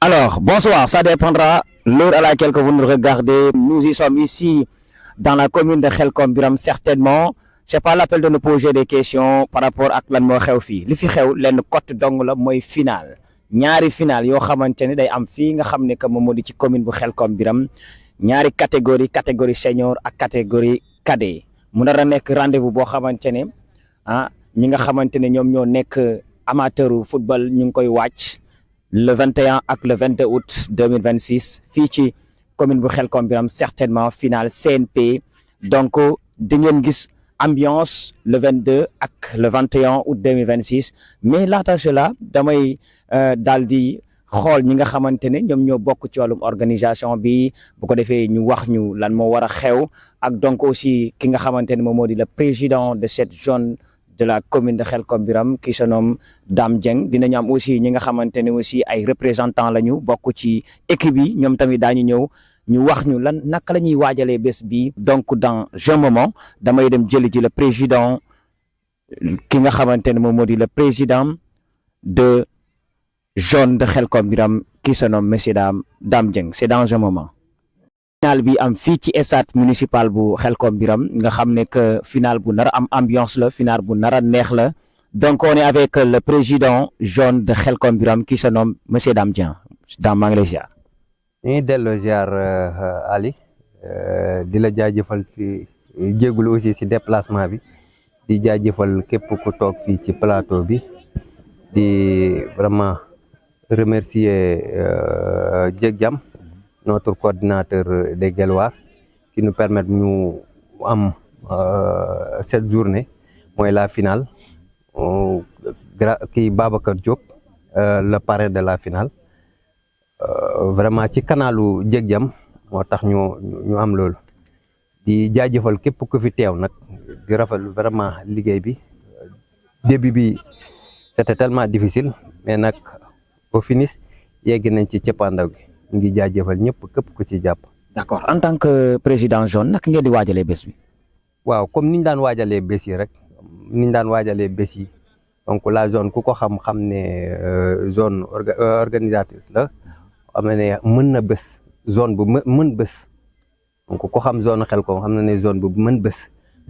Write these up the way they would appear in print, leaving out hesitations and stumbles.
Alors, bonsoir, ça dépendra l'heure à laquelle que vous nous regardez. Nous y sommes ici dans la commune de Khelcom Biram, certainement. C'est pas l'appel de nous poser des questions par rapport à lan moo xew fii li fi xew lenn cote dong la mooy final ñaari final yoo xamante ne day am fii nga xam ne que moom moo di ci commune bu Khelcom Biram ñaari catégorie senior ak catégorie cadet mu nar a nekk rendez-vous boo xamante ne ñi nga xamante ne ñoom ñoo nekk amateuru football ñu ngi koy wàcc le 21 ak le 22 août 2026 fii ci commune bu Khelcom Biram certainement final CNP donc di ngeen gis ambiance le 22 ak le 21 août 2026 mais laata cela damay daal di xool ñi nga xamante ne ñoom ñoo bokk ci wàllum organisation bi bu ko defee ñu wax ñu lan moo war a xew ak donc aussi ki nga xamante ne moom moo di le président de cette zone de la commune de Khelcom Biram qui se nomme Dame Dieng dinañu am aussi ñi nga xamante ne aussi ay représentants lañu bokk ci équipe yi ñoom tamit daañu ñëw ñu wax ñu lan naka la ñuy waajalee bés bi donc dans un moment damay dem jëli ji le président ki nga xamante ne moom moo di le président de zone de Khelcom Biram qui se nomme monsieur Dame Dieng c'est dans un moment. Final bi am fii ci stade municipal bu Khelcom Biram nga xam ne que final bu nar a am ambiance la final bu nar a neex la donc on est avec le président zone de Khelcom Biram qui se nomme monsieur Dame Dieng Dame maa ngi lay ziar. ñu ngi delloo ziar Ali di la jaajëfal ci jégalu aussi ci déplacement bi di jaajëfal képp ku toog fii ci plateau bi di vraiment remercier Dieg Jam notre coordinateur des Guelwaar qui nous permet ñu am cette journée mooy la finale kii Babacar Diop le parrain de la finale vraiment ci kanalu Dieg Jam moo tax ñu am loolu di jaajëfal képp ku fi teew nag di rafetlu vraiment liggéey bi début bi c'était tellement difficile mais nag au finish yegg nañ ci cëppaandaw gi ñu ngi jaajëfal ñëpp képp ku ci jàpp. D'accord en tant que président zone naka ngeen di waajalee bés bi. waaw comme niñ daan waajalee bés yi rek niñ daan waajalee bés yi donc la zone ku ko xam ne zone organisatrice la xam ne mën na bés zone bu mën bés donc ku xam zone Khelcom xam na ne zone bu mën bés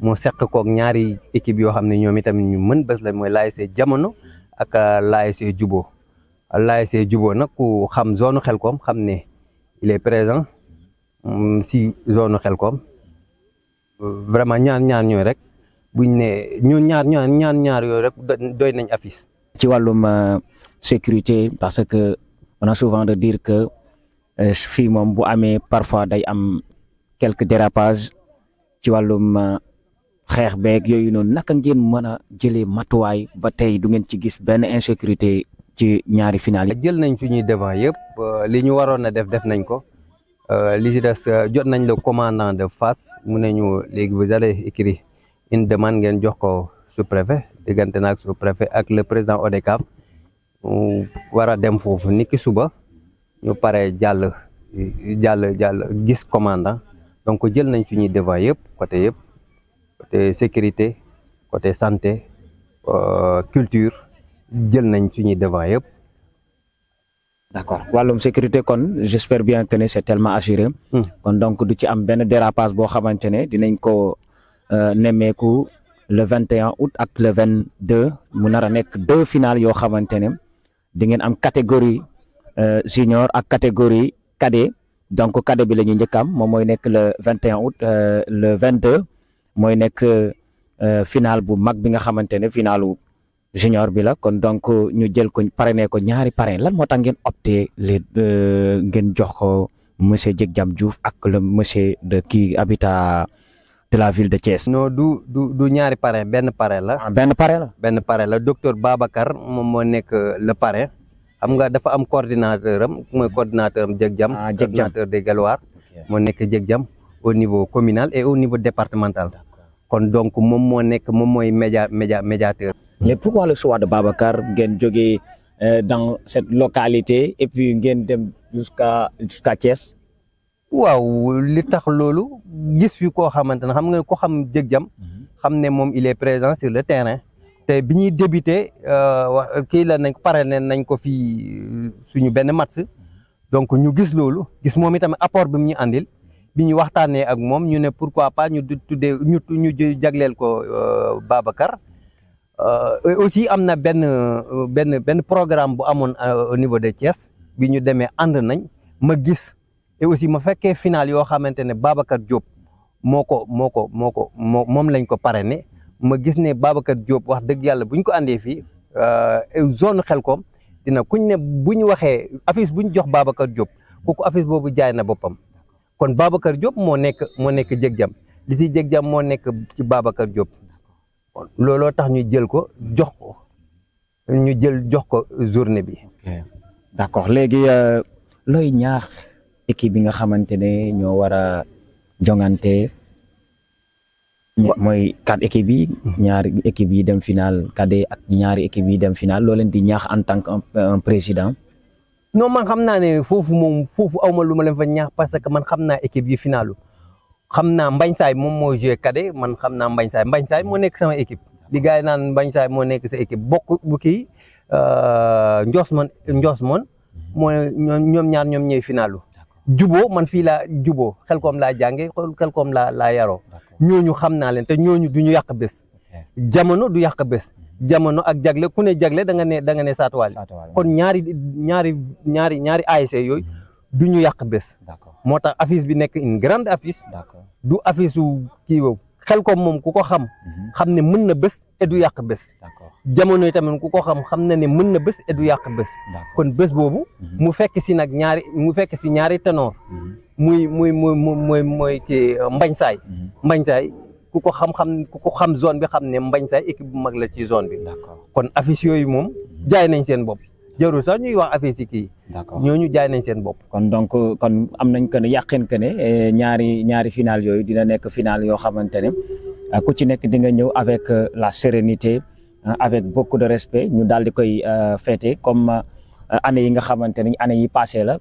moo seq koog ñaari équipe yoo xam ne ñoom itamit ñu mën bés la mooy l'ASC Jamono ak l'ASC Jubo l'ASC Jubo nag ku xam zone Khelcom xam ne il est présent si zone Khelcom vraiment ñaar ñooy rek buñ ne ñu ñaar yooyu rek doy nañ affiche. ci wàllum sécurité parce que on a souvent de dire que fii moom bu amee parfois day am quelques dérapages ci wàllum xeex beeg yooyu noonu naka ngeen mën a jëlee matuwaay ba tey du ngeen ci gis benn insécurité ci ñaari final yi. jël nañ suñuy devant yëpp li ñu waroon a def nañ ko li ci des jot nañ le commandant de face mu ne ñu léegi vous allez écrire une demande ngeen jox ko sous-préfet diggante naag sous-préfet ak le président ODCAV war a dem foofu niki suba ñu pare jàll gis commandant donc jël nañ suñuy devant yëpp côté sécurité côté santé culture jël nañ suñuy devant yëpp. D'accord wàllum sécurité kon j'espère bien que ne c'est tellement assuré. kon donc du ci am benn dérapage boo xamante ne dinañ ko nemmeeku le 21 août ak le 22 mu nar a nekk deux finales yoo xamante ne di ngeen am catégorie junior ak catégorie cadet donc cadet bi la ñuy njëkk am moom mooy nekk le 21 août le 22 mooy nekk final bu mag bi nga xamante ne finalu junior bi la kon donc ñu jël ko parrainé ko ñaari parrain lan moo tax ngeen opté ngeen jox ko monsieur Dieg Jam Diouf ak le monsieur de qui habite de la ville de Thiès. non du ñaari parrain benn parrain la. benn parrain la docteur Babacar moom moo nekk le parrain xam nga dafa am coordinateur am mooy coordinateur am Dieg Jam. coordinateur des Guelwaar moo nekk Dieg Jam au niveau communal et au niveau départemental kon donc moom mooy médiateur. Mais pourquoi le choix de Babacar ngeen jógee dans cette localité et puis ngeen dem jusqu'à Thiès. waaw li tax loolu gis fi koo xamante ne xam nga ko xam Dieg Jam xam ne moom il est présent sur le terrain te bi ñuy débuté kii la nañ ko parrainé nañ ko fii suñu benn match donc ñu gis loolu gis moom itamit apport bi mu ñu andil bi ñu waxtaanee ak moom ñu ne pourquoi pas ñu tuddee ñu jagleel ko Babacar aussi am na benn programme bu amoon au niveau de Thiès bi ñu demee ànd nañ ma gis et aussi ma fekkee final yoo xamante ne Babacar Diop moom lañ ko parrainé ma gis ne Babacar Diop wax dëgg yàlla bu ñu ko andee fii zone Xelkom dina kuñ ne bu ñu waxee affiche bu ñu jox Babacar Diop kooku affiche boobu jaay na boppam kon Babacar Diop moo nekk Jëg Jam li ci Jëg Jam moo nekk ci Babacar Diop looloo tax ñu jël ko jox ko journée bi. d'accord léegi looy ñaax équipe bi nga xamante ne ñoo war a jongante mooy 4 équipes yi ñaari équipes yi dem final cadet ak ñaari équipes yi dem final loo leen di ñaax en tant que président. non man xam naa ne foofu awma lu ma leen fa ñaax parce que man xam naa équipe yi finalu xam naa Mbañ Saay moom moo joué cadet man xam naa Mbañ Saay moo nekk sama équipe di gars yi naan Mbañ Saay moo nekk sa équipe bokk bu kii Njoos Mon moo ñoom ñaar ñoom ñooy finalu juboo man fii laa juboo Xelkom laa jànge Xelkom laa yaroo ñooñu xam naa leen te ñooñu du ñu yàq bés jamono du yàq bés jamono ak jagle ku ne jagle da nga ne saatuwaale kon ñaari ASC yooyu du ñu yàq bés moo tax affiche bi nekk une grande affiche du affiche su kii boobu Xelkom moom ku ko xam ne mën na bés et du yàq bés jamono yi tamit ku ko xam na ne mën na bés et du yàq bés kon bés boobu mu fekk si ñaari ténor muy kii Mbañ Saay ku ko xam zone bi xam ne Mbañ Saay équipe bu mag la ci zone bi kon affiche yooyu moom jaay nañ seen bopp jarul sax ñuy wax affiche yi kii ñooñu jaay nañ seen bopp kon am nañ que ne yàqin que ne ñaari final yooyu dina nekk final yoo xamante ne ku ci nekk di nga ñëw avec la sérénité avec beaucoup de respect ñu daal di koy fêter comme année yi nga xamante ne année yi passé la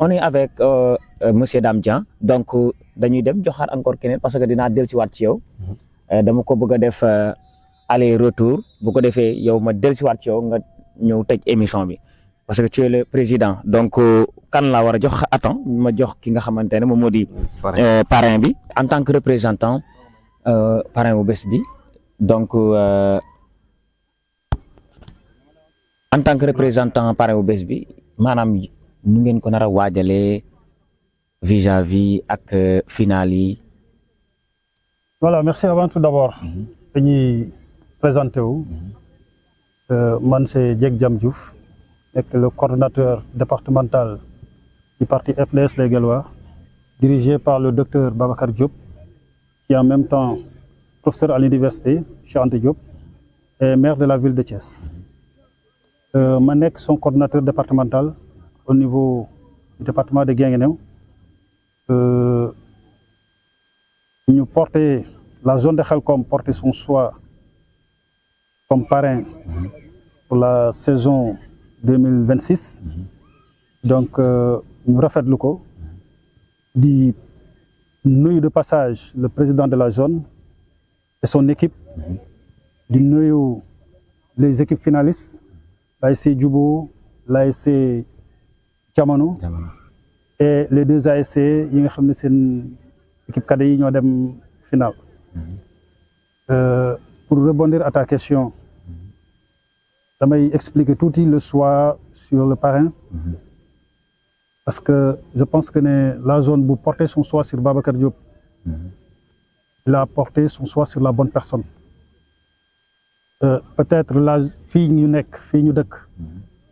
on est avec monsieur Dame Dieng donc dañuy dem joxaat encore keneen parce que dinaa dellusiwaat ci yow dama ko bëgg a def aller retour bu ko defee yow ma dellusiwaat ci yow nga ñëw tëj émission bi parce que tu es le président donc kan la war a jox ma jox ki nga xamante ne moom moo di parrain bi en tant que représentant parrain bu bés bi donc en tant que représentant parrain bu bés bi maanaam nu ngeen ko nar a waajalee vis-à-vis ak final yi. Voilà, merci avant tout d'abord dañuy présenté wu man c'est Jëg Jam Diouf nekk le coordonnateur départemental du parti FDS Les Guelwaars dirigé par le docteur Babacar Diop qui est en même temps professeur à l'université Cheikh Anta Diop et maire de la ville de Thiès. Ma nekk son coordonnateur départemental au niveau du département de Guinguinéo. Ñu porter la zone de Xelkom porter son choix comme parrain pour la saison 2026 donc ñu rafetlu ko di nuyu de passage le président de la zone et son équipe di nuyu les équipes finalistes l'ASC Jubo l'ASC Jamono et les 2 ASC yi nga xam ne seen équipe cadet yi ñoo dem final. Pour rebondir à ta question damay expliquer tuuti le choix sur le parrain parce que je pense que la zone bu porter son choix sur Babacar Diop il a porté son choix sur la bonne personne. Peut-être la fii ñu nekk fii ñu dëkk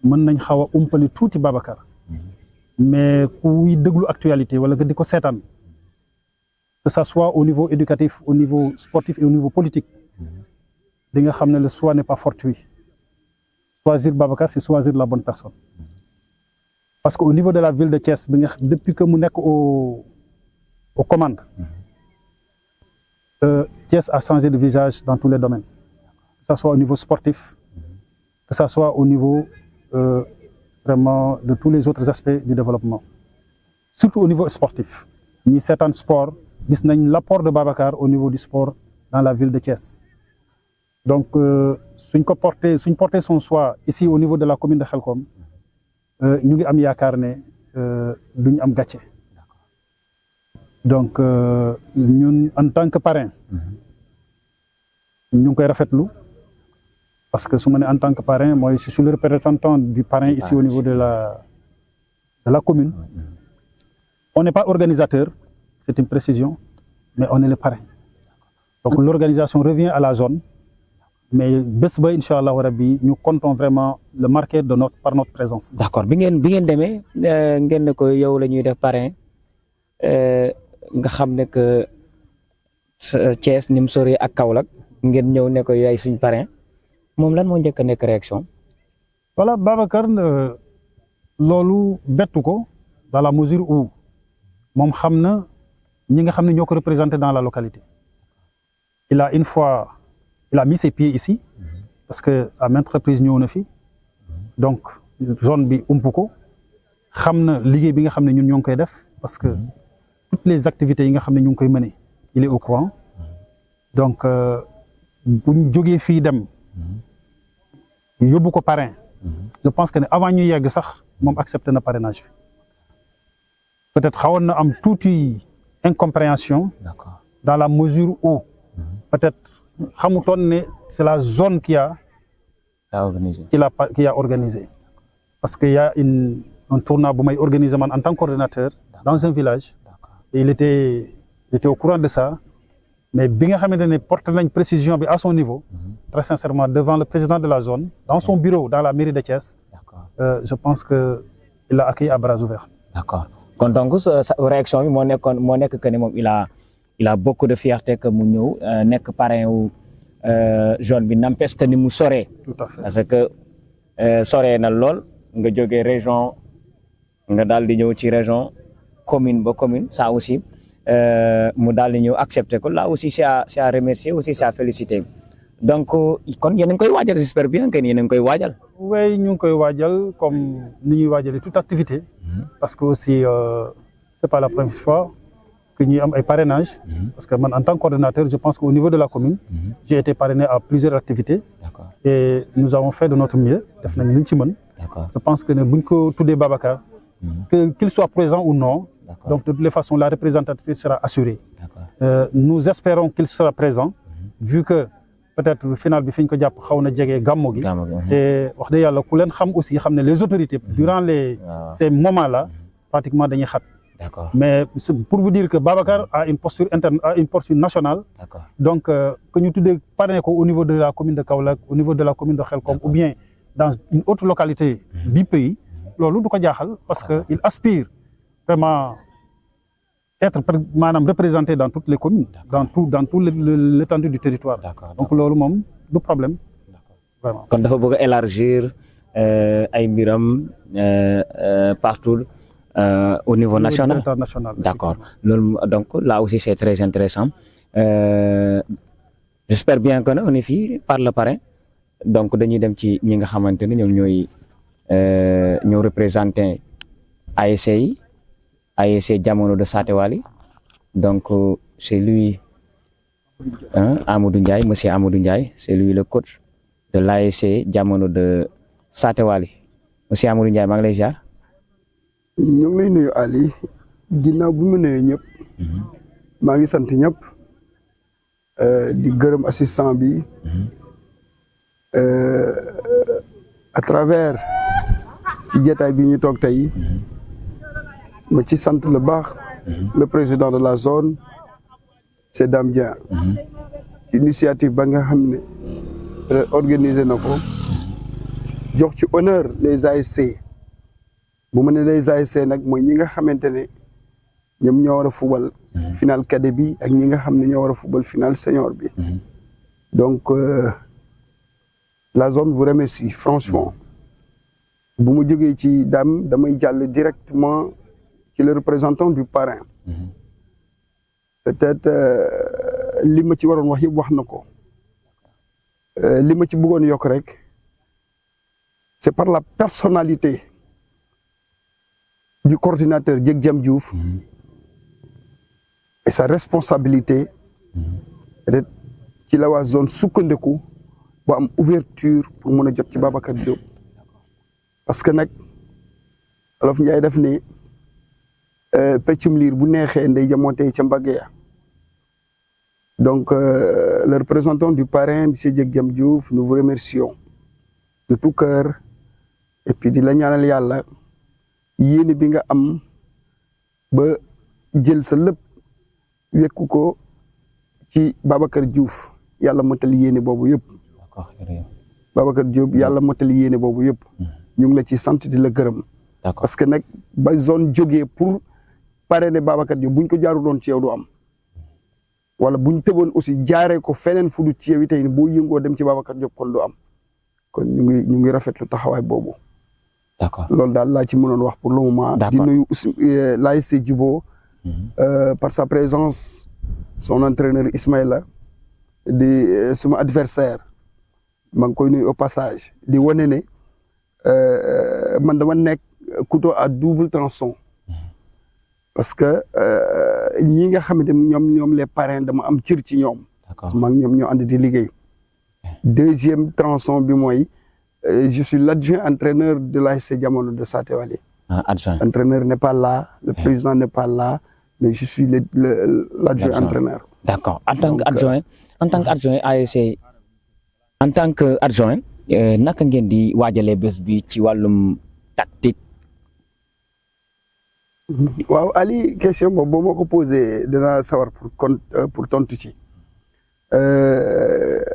mën nañ xaw a umpali tuuti Babacar mais kuy déglu actualité wala nga di ko seetaan que ça soit au niveau éducatif au niveau sportif et au niveau politique di nga xam ne le choix n'est pas fortuit. Choisir Babacar c'est choisir la bonne personne parce que au niveau de la ville de Thiès bi nga depuis que mu nekk aux commandes Thiès a changé de visage dans tous les domaines. Que ça soit au niveau sportif, que ça soit au niveau vraiment de tous les autres aspects du développement. Surtout au niveau sportif. Ni certains sports, gis nañ l'apport de Babacar au niveau du sport dans la ville de Thiès. Donc, suñ porté son choix ici au niveau de la commune de Xelkom, ñu ngi am yaakaar ne duñ am gàcce donc ñun en tant que parrain ñu ngi koy rafetlu parce que su ma ne en tant que parrain mooy je suis le représentant du parrain ici au niveau de la commune. On n'est pas organisateur, c'est une précision, mais on est le parrain. Donc l'organisation revient à la zone, mais bés ba incha allahu rabbi ñu comptons vraiment le marquer par notre présence. D'accord bi ngeen demee ngeen ne ko yow la ñuy def parrain nga xam ne que Thiès ni mu sori ak Kaolack ngeen ñëw ne ko yaay suñ parrain moom lan moo njëkk a nekk réaction. Voilà Babacar loolu bettu ko dans la mesure où moom xam na ñi nga xam ne ñoo ko représenté dans la localité. Il a mis ses pieds ici parce que à maintes reprises ñëw na fi donc zone bi ump ko xam na liggéey bi nga xam ne ñun ñoo ngi koy def parce que toutes les activités yi nga xam ne ñu ngi koy mener il est au courant donc buñ jógee fii dem yóbbu ko parrain je pense que ne avant ñu yegg sax moom accepté na parrainage bi peut-être xawoon na am tuuti incompréhension dans la mesure où peut-être xamutoon ne c'est la zone qui a organisé parce que y a un tournoi bu may organiser man en tant que coordinateur dans un village et il était au courant de ça mais bi nga xamante ne porté nañ précision bi à son niveau très sincèrement devant le président de la zone dans son bureau dans la mairie de Thiès je pense que il l'a accueilli à bras ouverts. D'accord kon donc sa réaction bi moo nekk que ne moom il a beaucoup de fierté que mu ñëw nekk parrain wu zone bi n'empêche que ni mu soree. Tout à fait. Parce que soree na lool nga jógee région nga daal di ñëw ci région commune ba commune ça aussi mu daal di ñëw accepter ko là aussi c'est à remercier aussi c'est à féliciter donc kon yéen a ngi koy waajal j'espère bien que yéen a ngi koy waajal. Oui ñu ngi koy waajal comme ni ñuy waajalee toute activité. parce que aussi c'est pas la première fois que ñuy am ay parrainage parce que man en tant que coordonnateur je pense qu'au niveau de la commune j'ai été parrainé à plusieurs activités. D'accord. Et nous avons fait de notre mieux def nañ li ñu ci mën. D'accord. Je pense que ne buñ ko tuddee Babacar qu'il soit présent ou non. D'accord. Donc de toutes les façons la représentativité sera assurée. D'accord. Nous espérons qu'il sera présent vu que peut-être final bi fi ñu ko jàpp xaw na jege gàmmu gi. Et wax dëgg yàlla ku leen xam aussi xam ne les autorités durant ces moments-là pratiquement dañuy xat. D'accord. Mais pour vous dire que Babacar a une posture interne, a une posture nationale. D'accord. Donc que ñu tuddee parrain ko au niveau de la commune de Kaolack, au niveau de la commune de Khelcom ou bien dans une autre localité du pays, loolu du ko jaaxal parce que il aspire vraiment être maanaam représenté dans toutes les communes, dans tout l'étendue du territoire. D'accord. Donc loolu moom du problème. Vraiment. Kon dafa bëgg a élargir ay mbiram partout. Au niveau national. D'accord. Donc là aussi c'est très intéressant. J'espère bien que on est fii par le parrain. Donc dañuy dem ci ñi nga xamante ne ñoom ñoo représenté ASC yi ASC Jamono de Satewali. Donc c'est lui Amadou Ndiaye, monsieur Amadou Ndiaye, c'est lui le coach de l'ASC Jamono de Satewali. Monsieur Amadou Ndiaye maa ngi lay ziar. ñu ngi lay nuyu Ali ginnaaw bu mu nuyu ñëpp maa ngi sant ñëpp di gërëm assistant bi à travers ci jotaay bi ñu toog tey ma ci sant le baax le président de la zone c'est Dame Dia initiative ba nga xam ne organisé na ko jox ci honneur les ASC bu ma ne les ASC nag mooy ñi nga xamante ne ñoom ñoo war a fubal final cadet bi ak ñi nga xam ne ñoo war a fubal final senior bi donc la zone vous remercie franchement bu mu jógee ci Dame damay jàll directement ci le représentant du parrain peut-être li ma ci waroon wax yëpp wax na ko li ma ci bëggoon yokk rek c'est par la personnalité du coordinateur Dieg Jam Diouf et sa responsabilité peut-être ci la waa zone sukkandiku bu am ouverture pour mën a jot ci Babacar Diop parce que nag Olof Njaay def ni peccum liir bu neexee ndey jamontey ca mbagg ya. Donc le représentant du parrain monsieur Dieg Jam Diouf, nous vous remercions de tout cœur et puis di la ñaanal yàlla yéene bi nga am ba jël sa lépp wekku ko ci Babacar Diouf yàlla motali yéene boobu yëpp. Babacar Diop yàlla motali yéene boobu yëpp. ñu ngi la ci sant di la gërëm. parce que nag ba zone jógee pour parrainer Babacar Diop buñ ko jaaru doon ci yow du am. wala buñ tëboon aussi jaaree ko feneen fu du ci yow tey boo yëngoo dem ci Babacar Diop kon du am kon ñu ngi rafetlu taxawaay boobu. d'accord loolu daal laa ci mënoon wax pour le moment. di nuyu aussi l'ASC Djibo par sa présence son entraîneur Ismaïla di suma adversaire maa ngi koy nuyu au passage di wane ne man dama nekk couteau à double tranchant. parce que ñi nga xamante ne ñoom les parrains dama am cër ci ñoom. d'accord maa ngi ñoom ñoo ànd di liggéey. deuxième tranchant bi mooy je suis l'adjoint entraîneur de l'ASC Jamono de Satéwali. adjoint entraîneur n'est pas là, le président n'est pas là, mais je suis l'adjoint entraîneur. d'accord en tant qu'adjoint ASC en tant que adjoint naka ngeen di waajalee bés bi ci wàllum tactique. waaw Ali question boobu boo ma ko posé dinaa sawar pour tontu ci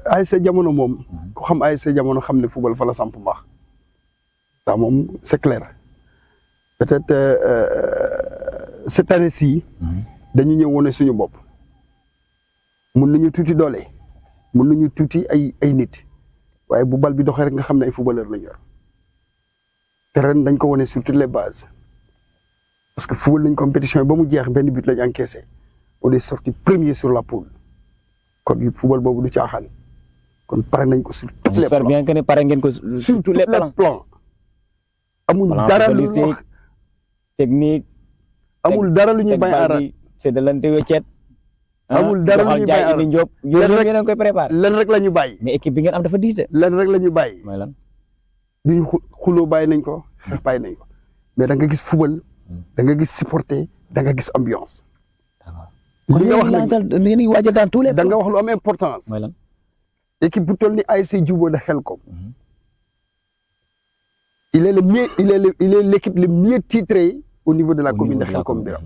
ASC Jamono moom ku xam ASC Jamono xam ne football fa la samp mbaax ça moom c'est clair peut-être cette année-ci dañu ñëw wone suñu bopp mun nañu tuuti doole mun nañu tuuti ay nit waaye bu bal bi doxee rek nga xam ne ay footballeur lañu yor te ren dañ ko wone sur toutes les bases. parce que football nañ compétition ba mu jeex benn but lañ encaissé on est sorti premier sur la poule kon football boobu du caaxaan kon pare nañ ko sur tous les plans. j'espère bien que ne pare ngeen ko sur tous les plans. amul dara lu ñu wax technique. amul dara lu ñuy bay aara c'est de lante wecceet. amul dara lu ñuy bay aara yéen a koy préparé. len rek la ñu bàyyi. mais équipe bi ngeen am dafa diise. len rek la ñu bàyyi. mooy lan. duñu xuloo bàyyi nañ ko xeex bàyyi nañ ko mais da nga gis football. da nga gis supporter da nga gis ambiance. li nga wax nag li ñuy waajal dans tous les da nga wax lu am importance. mooy lan. équipe bu toll ni ASC Djibo de Khelcom. il est l'équipe le mieux titrée au niveau de la commune de Khelcom Biram.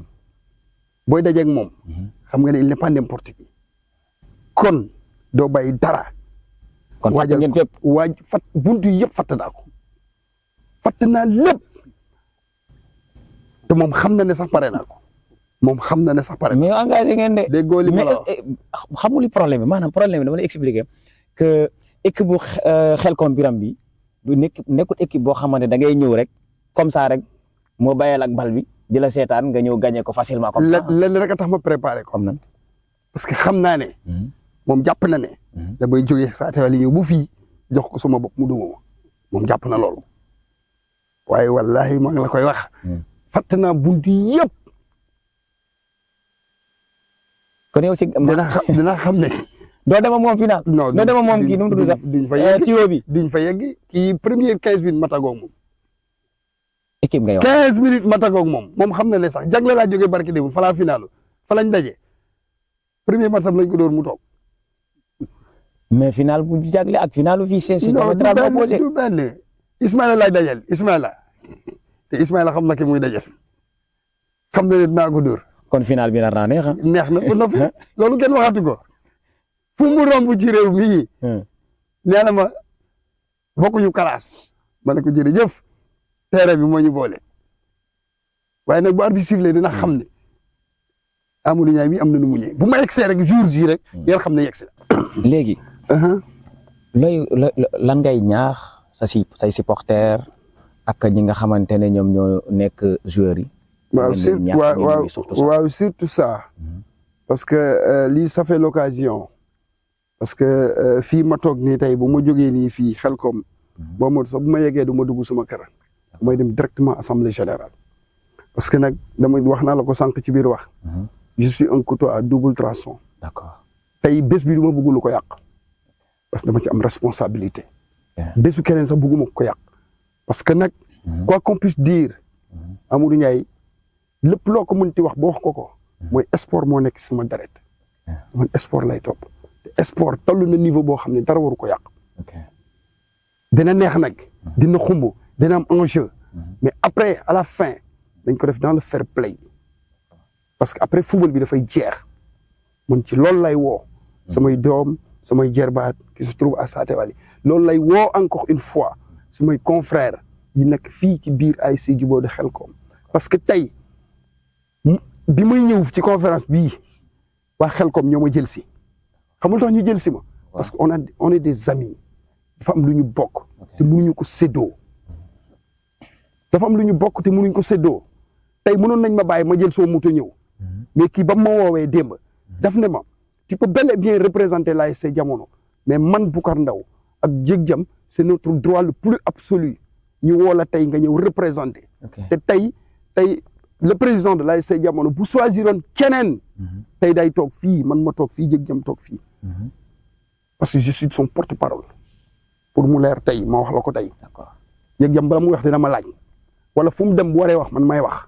booy dajeeg moom. xam nga ne il n'est pas n'importe qui. kon doo bàyyi dara. kon waajal ngeen fépp fat buntu yëpp fatt naa ko. fatt naa lépp. te moom xam na ne sax pare naa ko moom xam na ne sax pare. mais engagé ngeen de. déggoo li ma la wax xamul li problème bi maanaam problème bi dama lay expliquer que équipe bu Khelcom Biram bi du nekkul équipe boo xamante da ngay ñëw rek comme ça rek moo bàyyeel ak bal bi di la seetaan nga ñëw gagné ko facilement. comme ça lenn rek a tax ma préparé ko. comme nan parce que xam naa ne. moom jàpp na ne. damay jógee Satéwali ñëw bu fii jox ko sama bopp mu duma ma moom jàpp na loolu waaye wallahi maa ngi la koy wax. fàtte naa buntu yëpp. kon yow ci dinaa xam ne. doo dem ak moom final. non doo dem ak moom kii nu mu tudd sax. duñ fa yegg tiwo bi duñ fa yegg kii première 15 minutes ma tàggoog moom. équipe ngay wax 15 minutes ma tàggoog moom xam na ne sax jagle laa jógee barki démb fa laa finalu fa lañ daje premier match am lañ ko door mu toog. mais final bu jagle ak finalu fii c'est diamétralement opposé. du benn Ismaïla laay dajal Ismaïla te Ismaïla xam na ki muy dajal xam na ne dinaa ko dóor. kon final bi nar naa neex neex na ba noppi loolu kenn waxatu ko fu mu romb ci réew mii. nee na ma bokkuñu classe. ma ne ko jërëjëf terrain bi moo ñu boole waaye nag bu arbitre bi sifflé dina xam ne Amadou Niang mi am na nu mu ñëwee bu ma yegsee rek jour ji rek yéen xam ne yegsi la. léegi. lan ngay ñaax say supporters ak ñi nga xamante ne ñoom ñoo nekk joueurs yi. waaw surtout ça. parce que lii ça fait l'occasion parce que fii ma toog nii tey bu ma jógee nii fii Khelcom boo ma sax bu ma yeggee du ma dugg suma kër mooy dem directement assemblée générale parce que nag dama wax naa la ko sànq ci biir wax. je suis un couteau à double tranchant. d'accord tey bés bi du ma bëgg lu ko yàq parce que dama ci am responsabilité. bésu keneen sax bëgguma ko yàq parce que nag quoi qu'on puisse dire Amadou Ndiaye lépp loo ko mënti wax ba wax ko mooy sport moo nekk sama deret man sport lay topp te sport toll na niveau boo xam ne dara waru ko yàq dina neex nag dina xumb dina am enjeu mais après à la fin dañ ko def dans le fair play parce que après football bi dafay jeex man ci loolu lay woo samay doom samay jerbaat qui se trouve à Satéwali loolu lay woo encore une fois sumay confrères yi nekk fii ci biir ASC Djuboo de Khelcom parce que tey bi may ñëw ci conférence bii waa Khelcom ñoo ma jël si xamul tax ñu jël si ma parce que on est des amis dafa am lu ñu bokk te mënuñu ko séddoo dafa am lu ñu bokk te mënuñu ko séddoo tey mënoon nañ ma bàyyi ma jël soo moto ñëw mais kii ba ma woowee démb daf ne ma tu peux bel et bien représenter l'ASC Jamono mais man Boucar Ndao ak Djeg Jam c'est notre droit le plus absolu ñu woo la tey nga ñëw représenter te tey le président de l'ASC Jamono bu choisiroon keneen tey day toog fii man ma toog fii Djeg Jam toog fii parce que je suis son porte-parole pour mu leer tey ma wax la ko tey Djeg Jam bala mu wax dina ma laaj wala fu mu dem bu waree wax man may wax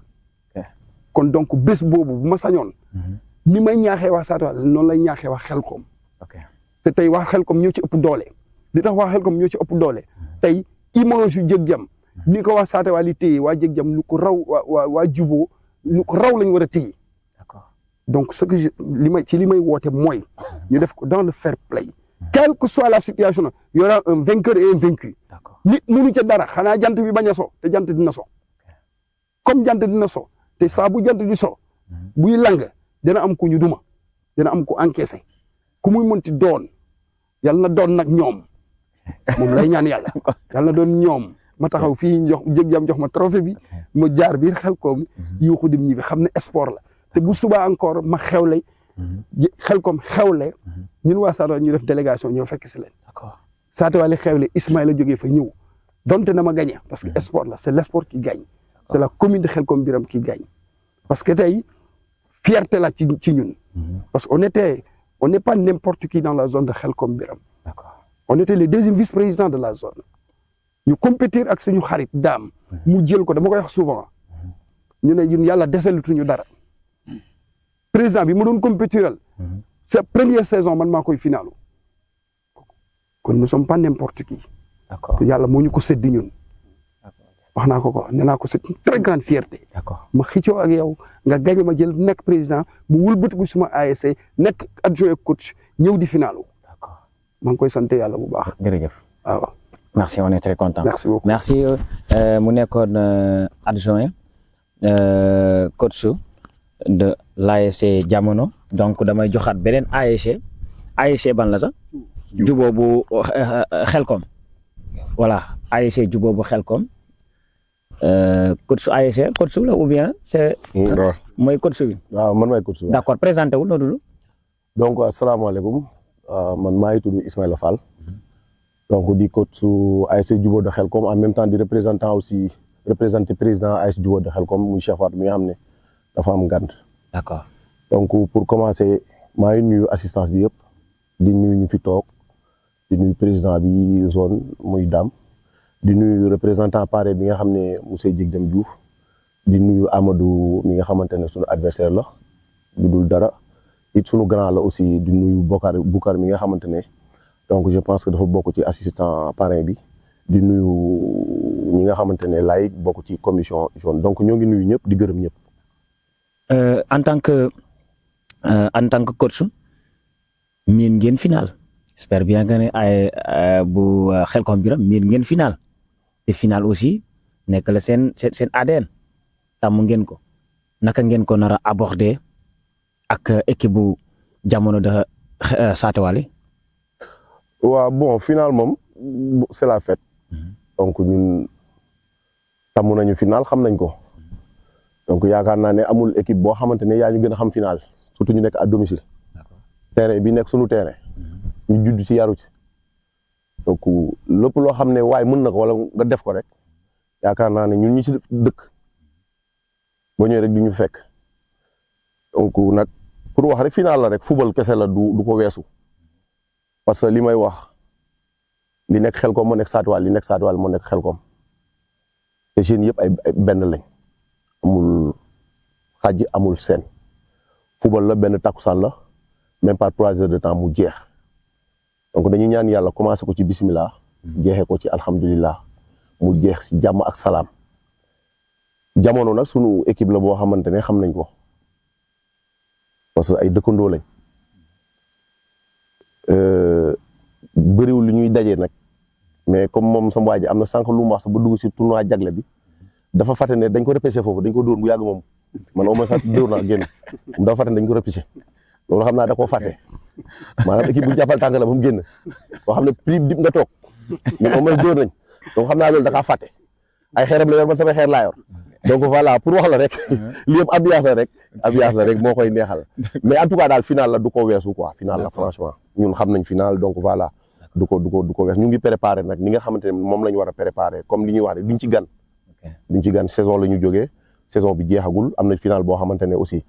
kon donc bés boobu bu ma sañoon ni may ñaaxee waa Satéwali noonu lay ñaaxee waa Khelcom te tey waa Khelcom ñoo ci ëpp doole li tax waa Khelcom ñoo ci ëpp doole tey image yu Djeg Jam ni ko waa Satéwali téye waa Djeg Jam lu ko raw waa Djuboo lu ko raw lañ war a téye donc ce que li may woote mooy ñu def ko dans le fair play quelle que soit la situation y aura un vainqueur et un vaincu nit mënu ca dara xanaa jant bi bañ a so te jant dina so comme jant dina so te saa bu jant di so buy lang dina am ku ñu duma dina am ku encaissé ku muy mënti doon yàlla na doon nag ñoom moom lay ñaan yàlla na doon ñoom ma taxaw fii jox Djeg Jam jox ma trophée bi ma jaar biir Khelcom yuuxu dim ñi bi xam ne sport la te bu subaa encore ma xewle Khelcom xewle ñun waa Satéwali ñu def délégation ñëw fekk si leen Satéwali xewle Ismaïla jógee fa ñëw donte na ma gagné parce que sport la c'est le sport qui gagne c'est la commune de Khelcom Biram qui gagne parce que tey fierté la ci ñun parce que on n'est pas n'importe qui dans la zone de Khelcom Biram on était le deuxième vice-président de la zone ñu compétir ak suñu xarit daam mu jël ko dama koy wax souvent ñu ne ñun yàlla desalutuñu dara président bi mu doon compétiral sa première saison man maa koy finalu kon nous sommes pas n'importe qui te yàlla moo ñu ko séddi ñun wax naa ko nee naa ko c'est une très grande fierté ma xëccoo ak yow nga gañ ma jël nekk président mu wëlbatiku suma ASC nekk adjoint coach ñëw di finalu maa ngi koy sant yàlla bu baax jërëjëf waaw merci on est très content merci beaucoup merci mu nekkoon adjoint coach de l'ASC Jamono donc damay joxaat beneen ASC ban la sax Djuboo bu Khelcom voilà ASC Djuboo bu Khelcom coach ASC coach la ou bien c'est mooy coach bi waaw man maay coach bi d'accord présenté wul noo tudd donc asalaamaaleykum man maa ngi tudd Ismaïla Fall donc di coach ASC Djuboo de Khelcom en même temps di représenté président ASC Djuboo de Khelcom muy Cheikh Fatou mi nga xam ne dafa am gànt d'accord donc pour commencer maa ngi nuyu assistance bi yëpp di nuyu ñu fi toog di nuyu président bi zone muy Dame di nuyu représentant paré bi nga xam ne monsieur Djeg Jam Diouf di nuyu Amadou mi nga xamante ne suñu adversaire la du dul dara it suñu grand la aussi di nuyu Boucar mi nga xamante ne donc je pense que dafa bokk ci assistant parrain bi di nuyu ñi nga xamante ne laay bokk ci commission jaune donc ñoo ngi nuyu ñëpp di gërëm ñëpp. En tant que coach miin ngeen final j'espère bien que ne ay bu Khelcom Biram miin ngeen final te final aussi nekk la seen ADN tàmm ngeen ko naka ngeen ko nar a aborder ak équipe bu Jamono de Satéwali. waaw bon final moom c'est la fête donc ñun tàmm nañu final xam nañ ko. donc yaakaar naa ne amul équipe boo xamante ne yaa ñu gën a xam final surtout ñu nekk à domicile terrain bi nekk sunu terrain ñu judd ci yaru ci donc lépp loo xam ne waaye mën na ko wala nga def ko rek yaakaar naa ne ñun ñi ci dëkk boo ñëwee rek du ñu fekk donc nag pour wax rek final la rek football kese la du ko weesu parce que li may wax li nekk Khelcom moo nekk Satéwali li nekk Satéwali moo nekk Khelcom te jeunes yëpp ay benn lañ. amul xaj amul seen football la benn takkusaan la même pas 3 heures de temps mu jeex donc dañu ñaan yàlla commencé ko ci bismillah jeexee ko ci alhamdulillah mu jeex si jàmm ak salaam jamono nag sunu équipe la boo xamante ne xam nañ ko parce que ay dëkkandoo lañ bëriwul lu ñuy dajee nag mais comme moom sama waa ji am na sànq lu mu wax sax ba dugg si tournoi jagle bi dafa fàtte ne dañ ko repêché foofu dañ ko dóor bu yàgg moom man au moins sax dóor naa génn dafa fàtte ne dañ ko repêché loolu xam naa da koo fàtte maanaam équipe bu jàppal tànk la ba mu génn boo xam ne prix dib nga toog ñun au moins dóor nañ donc xam naa loolu da kaa fàtte ay xeeram la yor man samay xeer laa yor donc voilà pour wax la rek lii yëpp ambiance la rek moo koy neexal mais en tout cas daal final la du ko weesu quoi final la franchement ñun xam nañ final donc voilà du ko weesu ñu ngi préparé nag ni nga xamante ne moom la ñu war a préparé comme li ñuy wax rek duñ ci gan saison la ñu jógee saison bi jeexagul am na final boo xamante ne aussi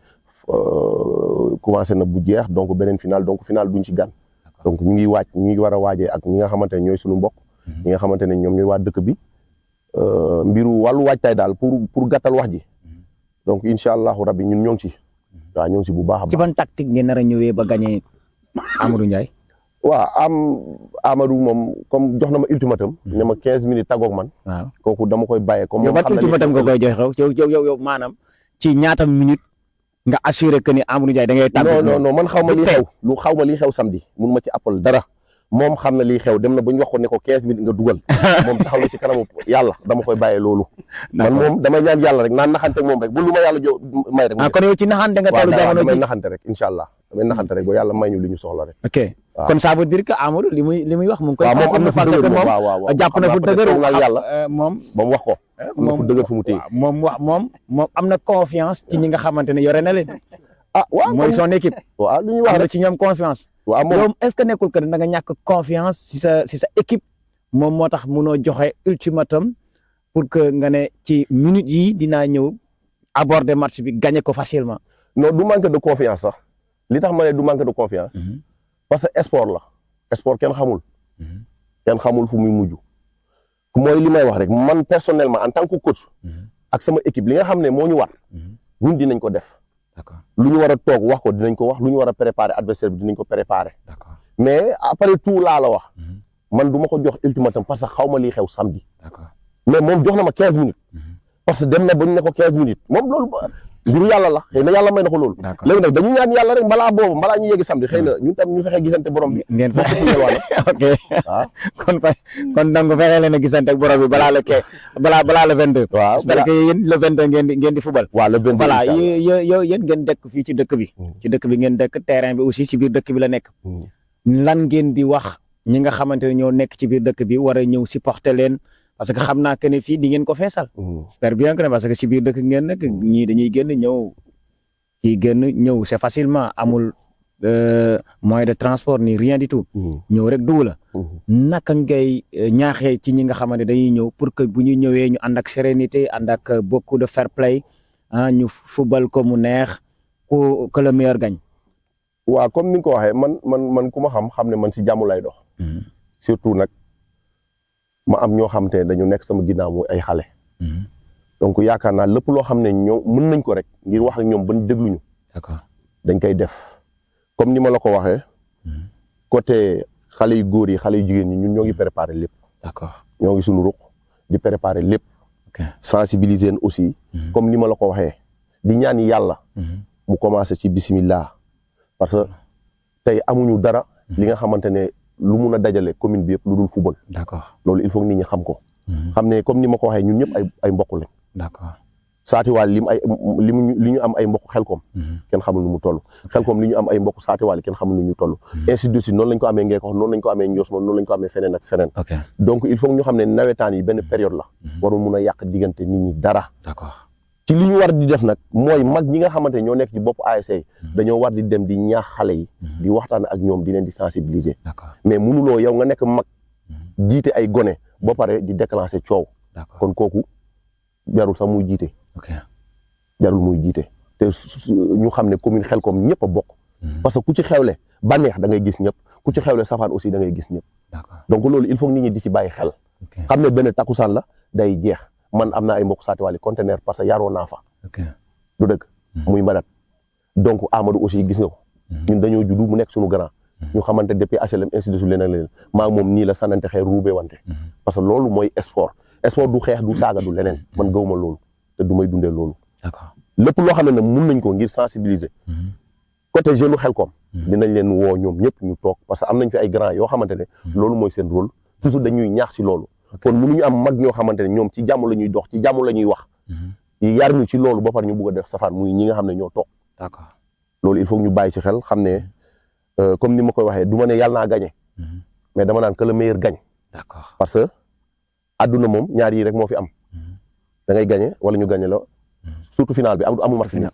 commencé na bu jeex donc beneen final donc final duñ ci gan donc ñu ngi war a waajee ak ñi nga xamante ne ñooy suñu mbokk ñi nga xamante ne ñoom ñooy waa dëkk bi mbiru wàllu waajtaay daal pour gàttal wax ji donc incha allahu rabbi ñun ñoo ngi ci waaw ñoo ngi ci bu baax a baax. ci ban tactique ngeen nar a ñëwee ba gagné Amadou Ndiaye. waaw Amadou moom comme jox na ma ultimatum. ne ma 15 minutes tàggoog man. waaw kooku dama koy bàyyee. comme moom yow ban ultimatum nga koy joxe yow maanaam ci ñaata minute nga assuré que ni Amadou Ndiaye da ngay tàggu. non man xaw ma lii xew samedi mun ma ci appal dara. moom xam na lii xew dem na ba ñu wax ko ne ko 15 minutes nga dugal moom taxaw na ci kanamu yàlla dama koy bàyyee loolu. man moom damay ñaan yàlla rek naan naxante moom rek bu lu ma yàlla may rek. kon yow ci naxante nga tollu jamono damay naxante rek incha allah damay naxante rek ba yàlla may ñu li ñu soxla rek. ok kon ça veut dire que Amadou li muy wax mu ngi koy. waaw moom am na fu dëgër moom jàpp na fu dëgër yàlla moom ba mu wax ko. am na fu dëgër fu mu téye moom am na confiance ci ñi nga xamante ne yore na leen. waaw mooy son équipe. waaw lu ñu wax am na rek ci ñoom confiance. waaw moom yow est-ce que nekkul que da nga ñàkk confiance si sa équipe moom moo tax munoo joxe ultimatum pour que nga ne ci minutes yi dinaa ñëw aborder match bi gagner ko facilement. non du manque de confiance sax li tax ma ne du manque de confiance. parce que sport la sport kenn xamul fu muy mujj. mooy li may wax rek man personnellement en tant que coach. ak sama équipe li nga xam ne moo ñu war. ñun dinañ ko def. d'accord lu ñu war a toog wax ko dinañ ko wax lu ñu war a préparer adversaire bi dinañ ko préparer. d'accord mais après tout laa la wax. man du ma ko jox ultimatum parce que xaw ma lii xew samedi. d'accord mais moom jox na ma 15 minutes. parce que dem na ba ñu ne ko 15 minutes moom loolu mbiru yàlla la xëy na yàlla may na ko loolu. d'accord léegi nag dañu ñaan yàlla rek balaa ñu yegg samedi xëy na ñun tam ñu fexe gisante borom bi. ngeen fexe ok waaw kon donc fexe leen a gisante ak borom bi balaa le 22. waaw j'espère que yéen le 22 ngeen di fubal. waaw le 22 voilà yéen ngeen dëkk fii ci dëkk bi. ci dëkk bi ngeen dëkk terrain bi aussi ci biir dëkk bi la nekk. lan ngeen di wax ñi nga xamante ne ñoo nekk ci biir dëkk bi war a ñëw supporter leen parce que xam naa que ne fii di ngeen ko feesal. j'espère bien que ne parce que ci biir dëkk ngeen nekk ñii dañuy génn ñëw kii génn ñëw c'est facilement amul moyen de transport ni rien du tout. ñëw rek dugg la. naka ngay ñaaxee ci ñi nga xamante dañuy ñëw pour que bu ñu ñëwee ñu ànd ak sérénité ànd ak beaucoup de fair play ñu football ko mu neex que le meilleur gagne. waaw comme ni nga ko waxee man ku ma xam ne man si jàmm lay dox. surtout nag ma am ñoo xam te dañu nekk sama ginnaaw muy ay xale. donc yaakaar naa lépp loo xam ne ñoom mën nañ ko rek ngir wax ak ñoom ban dégluñu. d'accord dañ koy def comme ni ma la ko waxee. côté xale yu góor yi xale yu jigéen ñi ñun ñoo ngi préparer lépp. d'accord ñoo ngi suñu ruq di préparer lépp. sensibiliser aussi. comme ni ma la ko waxee. di ñaan yàlla. mu commencé ci bismillah. parce que tey amuñu dara. li nga xamante ne lu mun a dajale commune bi yëpp lu dul football. d'accord loolu il faut que nit ñi xam ko. xam ne comme ni ma ko waxee ñun ñëpp ay mbokk lañ. d'accord saatiwaal li ñu am ay mbokk xelkom. kenn xamul nu mu toll. xelkom li ñu am ay mbokk saatiwaal kenn xamul nu ñu toll. ainsi de suite noonu lañ ko amee Ngeeko noonu lañ ko amee Ndios noonu lañ ko amee feneen ak feneen. donc il faut que ñu xam ne nawetaan yi benn période la. warul mun a yàq diggante nit ñi dara. d'accord ci li ñu war di def nag mooy mag ñi nga xamante ne ñoo nekk ci bopp ASC dañoo war di dem di ñaax xale yi. di waxtaan ak ñoom di leen di sensibiliser. mais mënuloo yow nga nekk mag jiite ay gone ba pare di déclencher coow. kon kooku jarul sax muy jiite. jarul muy jiite te ñu xam ne commune Xelkom ñëpp a bokk. parce que ku ci xewle bànneex da ngay gis ñëpp ku ci xewle safaan aussi da ngay gis ñëpp. donc loolu il faut que nit ñi di ci bàyyi xel. xam ne benn takkusaan la day jeex. man am naa ay mbokk saatiwaali conteneur parce que yaroo naa fa. du dëgg muy mbadat donc Amadou aussi gis nga ko ñun dañoo juddu mu nekk suñu grand ñu xamante depuis HLM ainsi de suite leen ak leen maa ngi moom nii la sànnante xeer ruubee wante parce que loolu mooy sport du xeex du saaga du leneen man gawma loolu te du may dundee loolu lépp loo xam ne mun nañ ko ngir sensibiliser côté jeune Khelcom dinañ leen woo ñoom ñëpp ñu toog parce que am nañ fi ay grand yoo xamante ne loolu mooy seen rôle toujours dañuy ñaax si loolu kon mënuñu am mag ñoo xamante ne ñoom ci jàmm la ñuy dox ci jàmm la ñuy wax yar ñu ci loolu ba pare ñu bëgg a def safaan muy ñi nga xam ne ñoo toog d'accord loolu il faut ñu bàyyi ci xel xam ne comme ni ma koy waxee du ma ne yàlla naa gagné mais dama naan que le meilleur gagne d'accord parce que àdduna moom ñaar yi rek moo fi am da ngay gagné wala ñu gagné la surtout final bi amul match bi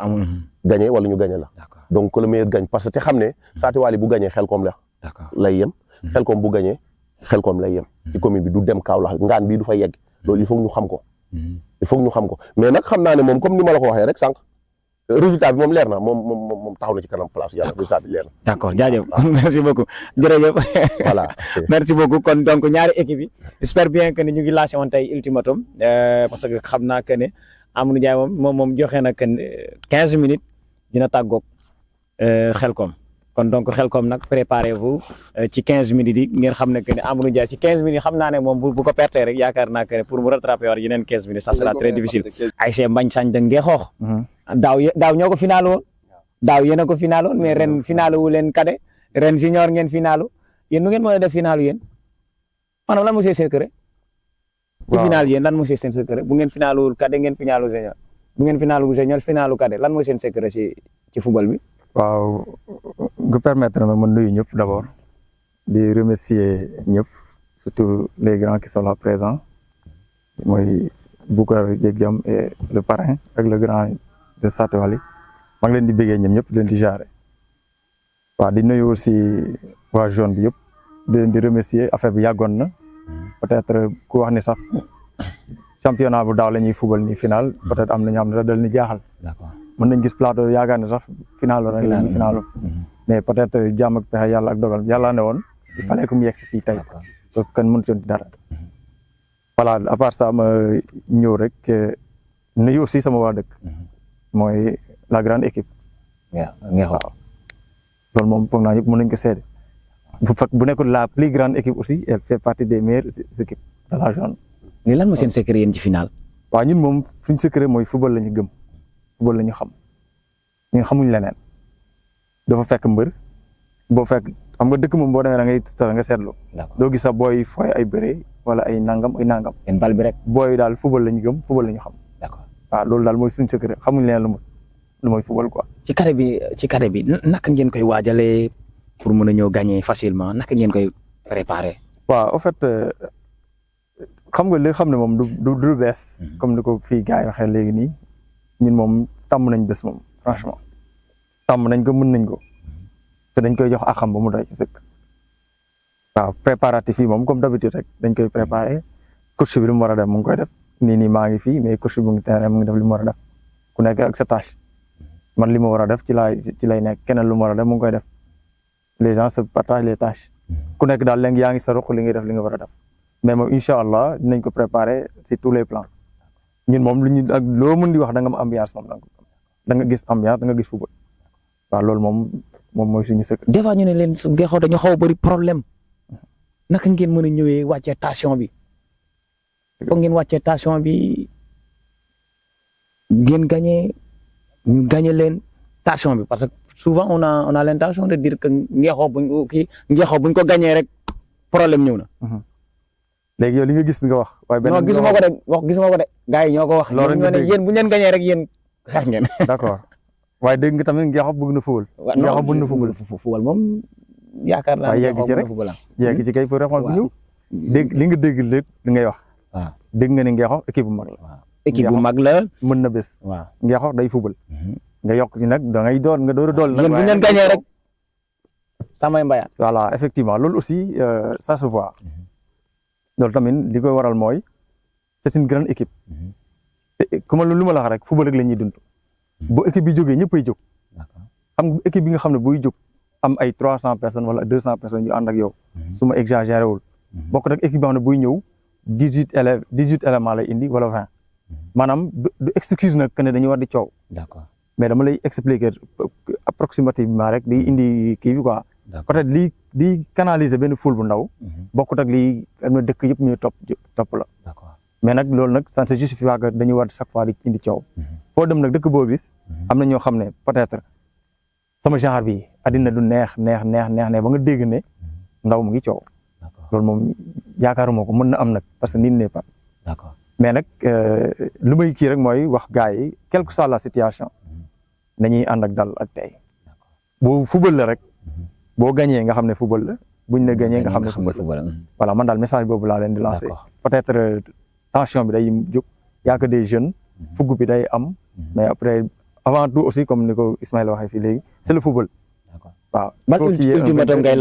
gagné wala ñu gagné la donc que le meilleur gagne parce que te xam ne Saty Wally bu gagné Khelcom la lay yem Khelcom bu gagné Khelcom lay yem ci commune bi du dem Kaolack ngaan bii du fa yegg loolu il faut ñu xam ko mais nag xam naa ne moom comme ni ma la ko waxee rek sànq résultat bi moom leer na moom taxaw na ci kanam place yàlla résultat bi leer na. d'accord jaajëf merci beaucoup jërëjëf. voilà merci beaucoup kon donc ñaari équipe yi j'espère bien que ni ñu ngi lancé woon tey ultimatum parce que xam naa que ne Amadou Ndiaye moom joxe na que 15 minutes dina tàggoog Khelcom kon donc Khelcom nag préparez-vous ci 15 minutes yi ngeen xam ne que ne Amadou Ndiaye ci 15 minutes xam naa ne moom bu ko pertee rek yaakaar naa que ne pour mu rattraper war yeneen 15 minutes ça sera très difficile. Aïcha Mbagne Sagne da ngee xoox. daaw ñoo ko final woon daaw yéen a ko final woon mais ren finalu wu leen cadet ren junior ngeen finalu yéen nu ngeen mën a def finalu yéen maanaam lan moo seen secret. waaw ci final yéen lan moo seen secret bu ngeen finalu wul cadet ngeen finalu junior bu ngeen finalu junior finalu cadet lan moo seen secret ci football bi. waaw nga permettre na ma nuyu ñëpp d'abord di remercier ñëpp surtout les grands qui sont là présents mooy Boucar Dieg Jam et le parrain ak le grand de Saty Wally maa ngi leen di bëggee ñoom ñëpp di leen di jaare waaw di nuyu aussi waa zone bi yëpp di leen di remercier affaire bi yàggoon na peut-être ku wax ni sax championnat bu daaw la ñuy fubal ni final peut-être am na ñoo xam ne dal ni jaaxal. D'accord. Mën nañ gis plateau yaakaar ne sax final rek la ñu final mais peut-être jàmm ak pexe yàlla ak dogal yàlla ne woon il fallait que mu yegg si fii tey donc kenn mënut woon dara voilà à part ça ma ñëw rek nuyu aussi sama waa dëkk mooy la grande équipe. waaw loolu moom foog naa ñëpp mën nañ ko seede bu nekkul la plus grande équipe aussi elle fait partie des meilleures équipes de la zone. ni lan moo seen secret yéen ci final. waaw ñun moom suñ secret mooy football la ñu gëm. football la ñu xam ñun xamuñ leneen dafa fekk mbër boo fekk xam nga dëkk moom boo demee da ngay nga seetlu doo gis sax booy fooy ay bëre wala ay nangam. yéen bal bi rek. booy daal football la ñu gëm football la ñu xam. d'accord waaw loolu daal mooy suñu secret xamuñ leneen lu mooy football quoi. ci carré bi naka ngeen koy waajalee pour mën a ñëw gagner facilement naka ngeen koy préparer. waaw en fait xam nga li xam ne moom du bees. comme ni ko fii gars yi waxee léegi nii. ñun moom tàmm nañ bés moom franchement tàmm nañ ko mën nañ ko te dañ koy jox axam ba mu doy ci sëkk waaw préparatif yi moom comme d'habitude rek dañ koy préparer coach bi lu mu war a def mu ngi koy def nii maa ngi fii mais coach bi mu ngi terrain mu ngi def li mu war a def ku nekk ak sa tâche man li ma war a def ci lay nekk keneen lu mu war a def mu ngi koy def les gens se partagent les tâches ku nekk daal léegi yaa ngi sa roq li ngay def li nga war a def mais moom incha allah dinañ ko préparer sur tous les plans. ñun moom lu ñu ak loo mën di wax da nga am ambiance moom da nga gis ambiance da nga gis football waaw loolu moom mooy suñu sëkk. des fois ñu ne leen su ngeen xaw dañu xaw a bëri problème naka ngeen mën a ñëwee wàccee tension bi foog ngeen wàccee tension bi ngeen gagné ñu gagné leen tension bi parce que souvent on a l'intention de dire que ngeexoo buñ ko gagné rek problème ñëw na. léegi yow li nga gis nga wax. waaye benn non gisuma ko de gars yi ñoo ko wax. loolu ñoo ne yéen bu ñu leen gañee rek yéen xeex ngeen. d'accord waaye dégg nga tamit Ngexo bëgg na fubal. Ngexo bëgg na fubal moom yaakaar naa. waaye yegg ci rek yegg ci kay pour répondre ñëw. dégg li nga dégg léegi li ngay wax. waaw dégg nga ni Ngexo équipe bu mag la. waaw équipe bu mag la. mën na bés. waaw Ngexo day fubal. nga yokk ci nag da ngay door nga door a dool. nag yéen bu ñu leen gañee rek samay mbayaat. voilà effectivement loolu aussi ça se voit. loolu tamit li koy waral mooy c'est une grande équipe te comme lu ma la wax rek football rek la ñuy dund bu équipe bi jógee ñëppay jóg xam nga équipe bi nga xam ne buy jóg am ay 300 personnes wala 200 personnes yu ànd ak yow su ma exagéré wul bokk nag équipe bi xam ne buy ñëw 18 éléments lay indi wala 20 maanaam du excuse nag que ne dañu war di coow. d'accord mais dama lay expliquer approximativement rek di indi kii bi quoi. d'accord peut-être di canaliser benn foule bu ndaw. bokkut ak lii am na dëkk yëpp ñu topp la. d'accord mais nag loolu nag ça ne se justifie pas que dañu war chaque fois di indi coow. foo dem nag dëkk boo gis. am na ñoo xam ne peut-être sama genre bi addina du neex ba nga dégg ne ndaw mu ngi coow. loolu moom yaakaaruma ko mën na am nag parce que nit n'est pas. d'accord mais nag lu may kii rek mooy wax gars yi quelle que soit la situation nañuy ànd ak dal ak tey bu football la rek boo gagné nga xam ne football la buñ ne gagné nga xam ne football la voilà man daal message boobu laa leen di lancer. peut-être tension bi day jóg y a que des jeunes fugg bi day am mais après avant tout aussi comme ni ko Ismaïla waxee fii léegi c'est le football. waaw ban ultimatum ngay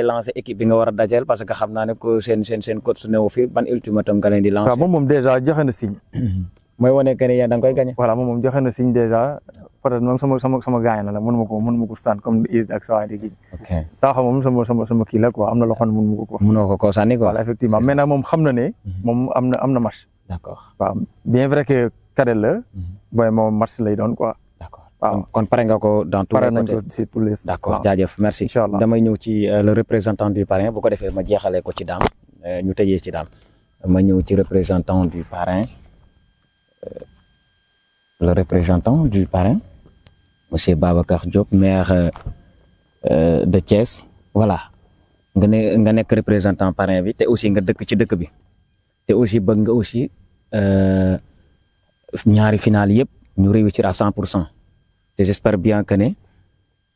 lancer équipe bi nga war a dajeel parce que xam naa ne ko seen coach su newu fi ban ultimatum nga leen di lancer. waaw moom déjà joxe na signe. mooy wane que ne yéen da nga koy gagné. voilà moom joxe na signe déjà peut-être moom sama gaañ la mënuma ko sànni comme Is ak saa di ok Sakho moom sama kii la quoi am na loo xam ne mënuma ko. mënoo ko sànni quoi. voilà effectivement mais nag moom xam na ne. moom am na match. d'accord waaw bien vrai que cadet la. booy moom match lay doon quoi. waaw kon pare nga ko dans tous les côtés. pare nañ ko si tous les. d'accord jaajëf merci. Inch'Allah damay ñëw ci le représentant du parrain bu ko defee ma jeexalee ko ci daam ñu tëjee ci daam ma ñëw ci représentant du parrain le représentant du parrain monsieur Babacar Diop maire de Thiès voilà nga nekk représentant parrain bi te aussi nga dëkk ci dëkk bi te aussi bëgg nga aussi ñaari final yëpp ñu réussir à 100%. te j'espère bien que ne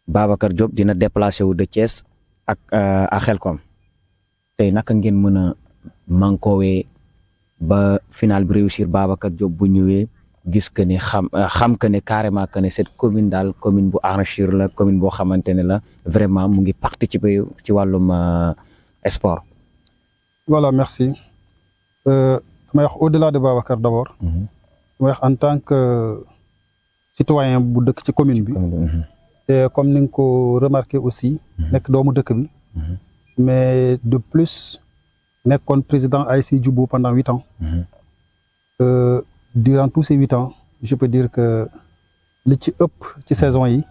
Babacar Diop dina déplacé wu de Thiès ak à Khelcom tey naka ngeen mën a mankoowee ba final bi réussir Babacar Diop bu ñëwee gis que ne xam que ne carrément que ne cette commune daal commune bu enrichir la commune boo xamante ne la vraiment mu ngi participer ci wàllum sport. Voilà, merci. Damay wax au-delà de Babacar d'abord. Damay wax en tant que citoyen bu dëkk ci commune bi. Et comme ni nga ko remarqué aussi. nekk doomu dëkk bi. mais de plus nekkoon président ASC Djoubou pendant 8 ans. Durant tous ces 8 ans je peux dire que li ci ëpp ci saison yi.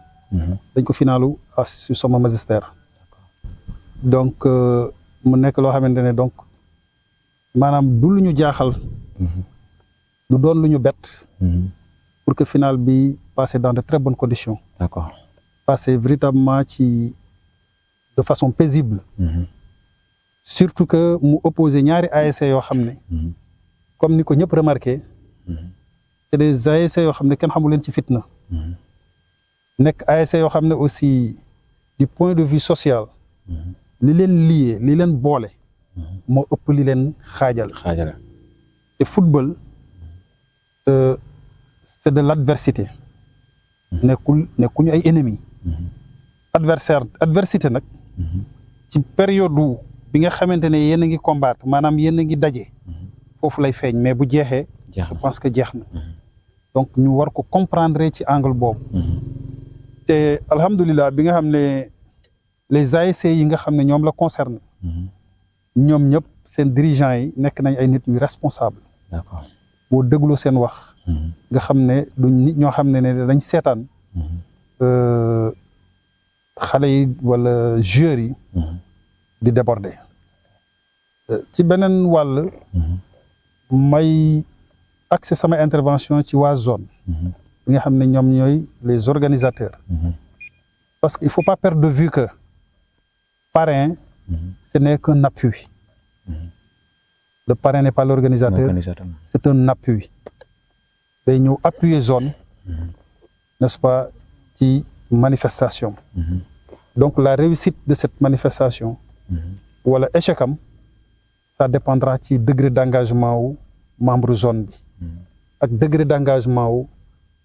dañ ko finalu sur sama magistère. donc mu nekk loo xamante ne donc maanaam du lu ñu jaaxal. du doon lu ñu bett. pour que final bi passé dans de très bonnes conditions. D'accord. Passé véritablement de façon paisible. Surtout que mu opposé ñaari ASC yoo xam ne. comme ni ko ñëpp remarqué. c'est des ASC yoo xam ne kenn xamu leen ci fitna. nekk ASC yoo xam ne aussi du point de vue social. li leen lié li leen boole. moo ëpp li leen xaajal. te football. c'est de l'adversité. nekkuñu ay ennemis. adversité nag. ci période bi nga xamante ne yéen a ngi combattre maanaam yéen a ngi daje. foofu lay feeñ mais bu jeexee. je pense que jeex na. donc ñu war ko comprendre ci angle boobu. te alhamdulilah bi nga xam ne les ASC yi nga xam ne ñoom la concerné. ñoom ñëpp seen dirigeants yi nekk nañ ay nit yu responsable. D'accord. boo déglu seen wax. nga xam ne duñ nit ñoo xam ne dañ seetaan. xale yi wala joueurs yi. di déborder. ci beneen wàll. may axé sama intervention ci waa zone. bi nga xam ne ñoom ñooy les organisateurs. parce que il faut pas perdre de vue que parrain. ce n'est qu'un appui. Le parrain n'est pas l'organisateur, c'est un appui. day ñëw appuyer zone. n'est-ce pas ci manifestation. donc la réussite de cette manifestation. wala échec am ça dépendra ci degré d'engagement wu membre zone bi. ak degré d'engagement wu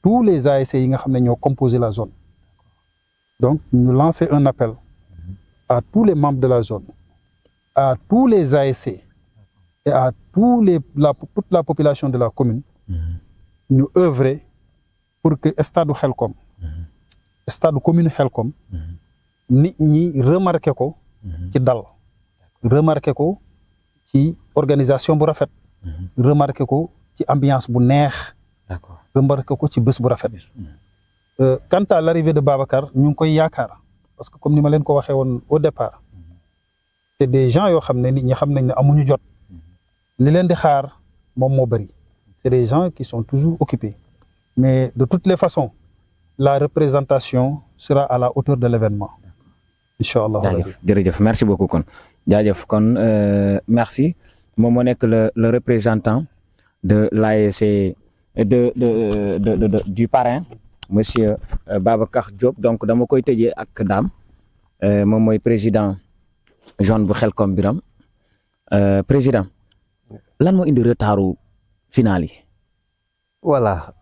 tous les ASC yi nga xam ne ñoo composer la zone. donc ñu lancer un appel à tous les membres de la zone, à tous les ASC et à toute la population de la commune. ñu œuvrer pour que stade Khelcom. stade commune Khelcom. nit ñi remarqué ko. ci dal. remarqué ko ci organisation bu rafet. remarqué ko ci ambiance bu neex. d'accord remarqué ko ci bés bu rafet. Quant à l'arrivée de Babacar ñu ngi koy yaakaar parce que comme ni ma leen ko waxee woon au départ c'est des gens yoo xam ne nit ñi xam nañ ne amuñu jot li leen di xaar moom moo bëri c'est des gens qui sont toujours occupés mais de toutes les façons la représentation sera à la hauteur de l'événement incha allah. jaajëf jërëjëf merci beaucoup kon jaajëf kon merci moom moo nekk le représentant de l'ASC du parrain monsieur Babacar Diop donc dama koy tëjee ak daam moom mooy président zone bu Khelcom Birame président lan moo indi retardu final yi. voilà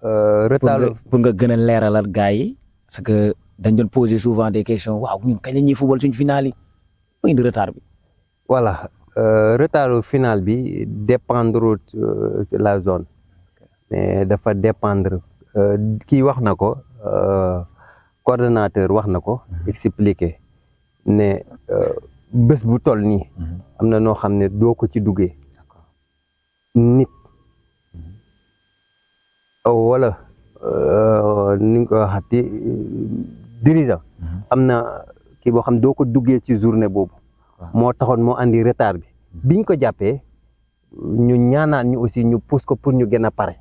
retard pour nga gën a leeralal gars yi parce que dañ doon poser souvent des questions waaw ñun kañ la ñuy football suñu final yi moo indi retard bi. voilà retard final bi dépendre la zone mais dafa dépendre kii wax na ko coordonnateur wax na ko expliquer ne bés bu toll nii am na noo xam ne doo ko ci duggee nit wala ni nga ko waxati dirigeant am na kii boo xam doo ko duggee ci journée boobu moo taxoon moo andi retard bi biñ ko jàppee ñu ñaanaan ñu aussi ñu pousse ko pour ñu gën a pare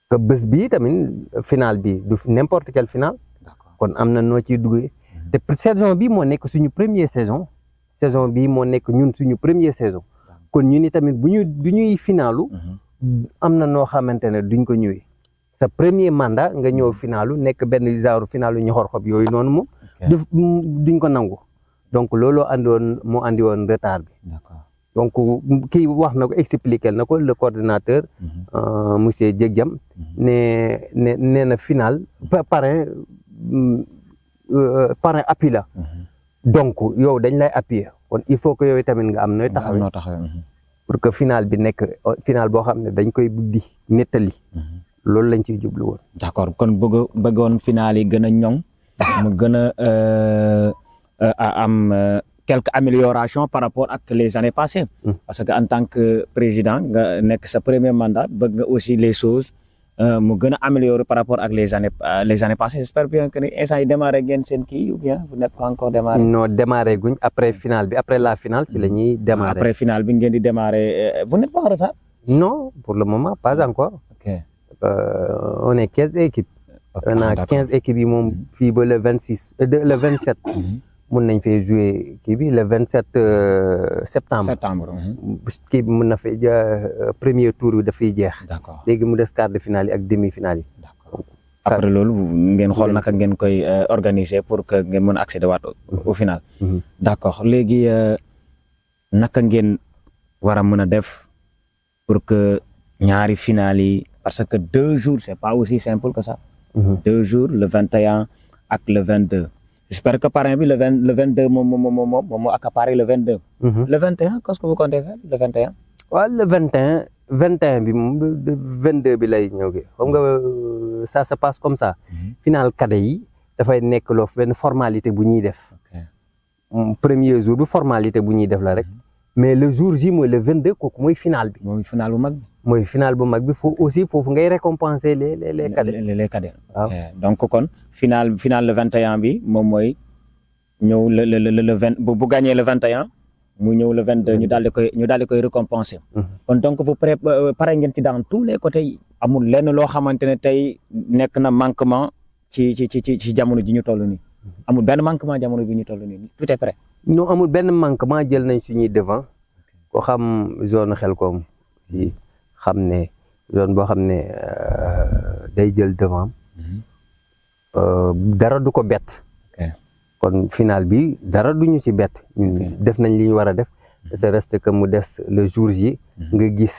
que bés bii tamit final bi du n'importe quel final kon am na noo ciy duggee te saison bi moo nekk suñu première saison bi moo nekk ñun suñu première saison kon ñu ni tamit bu ñuy finalu am na noo xamante ne duñ ko ñëwee sa premier mandat nga ñëw finalu nekk benn genre finalu ñu xor xob yooyu noonu moom duñ ko nangu donc looloo moo andi woon retard bi donc kii wax na ko expliquer na ko le coordinateur monsieur Diegdiam nee na final parrain appui la donc yow dañ lay appuyer kon il faut que yow tamit nga am nooy taxawee pour que final bi nekk final boo xam ne dañ koy di nettali loolu lañ ciy jublu woon. d'accord kon bëggoon final yi gën a ñoŋ mu gën a am quelques améliorations par rapport ak les années passées. Parce que en tant que président nga nekk sa premier mandat bëgg nga aussi les choses mu gën a améliorer par rapport ak les années passées. J'espère bien que ni instant yi démarré ngeen seen kii ou bien vous n'êtes pas encore démarré. non démarré guñ après final bi après la finale ci la ñuy démarrer. après final bi ngeen di démarrer vous n'êtes pas en retard. non pour le moment pas encore. ok on est 15 équipes. on a 15 équipes yi moom fii ba le 26 le 27. mun nañ fee jouer kii bi le 27 septembre. kii bi mun na fee premier tour bi dafay jeex. d'accord léegi mu des quart de finale yi ak demi finale yi. d'accord après loolu ngeen xool naka ngeen koy organiser pour que ngeen mën a accéder waat au final. d'accord léegi naka ngeen war a mën a def pour que ñaari finale yi parce que 2 jours c'est pas aussi simple que ça. 2 jours le 21 ak le 22. J'espère que parrain bi le 22 moom accaparé le 22. Le 21 qu'est-ce que vous comptez faire le 21. waaw le 21 bi moom 22 bi lay ñëw gi xam nga ça se passe comme ça. final cadet yi dafay nekk loo benn formalité bu ñuy def. premier jour bi formalité bu ñuy def la rek. mais le jour J mooy le 22 kooku mooy final bi. mooy final bu mag bi. mooy final bu mag bi foofu ngay récompenser les cadets. les cadets. waaw donc kon final le 21 bi moom mooy ñëw le 20 bu gagné le 21 mu ñëw le 22 ñu daal di koy récompenser. kon donc vous pare ngeen ci dans tous les côtés amul lenn loo xamante ne tey nekk na manquement ci jamono ji ñu toll nii. amul benn manquement jamono bi ñu toll nii tout est prêt. non amul benn manquement jël nañ suñuy devant ko xam zone Khelcom ci xam ne zone boo xam ne day jël devant dara du ko bett. kon final bi dara duñu ci bett. def nañ li ñu war a def. c'est reste que mu des le jour yi nga gis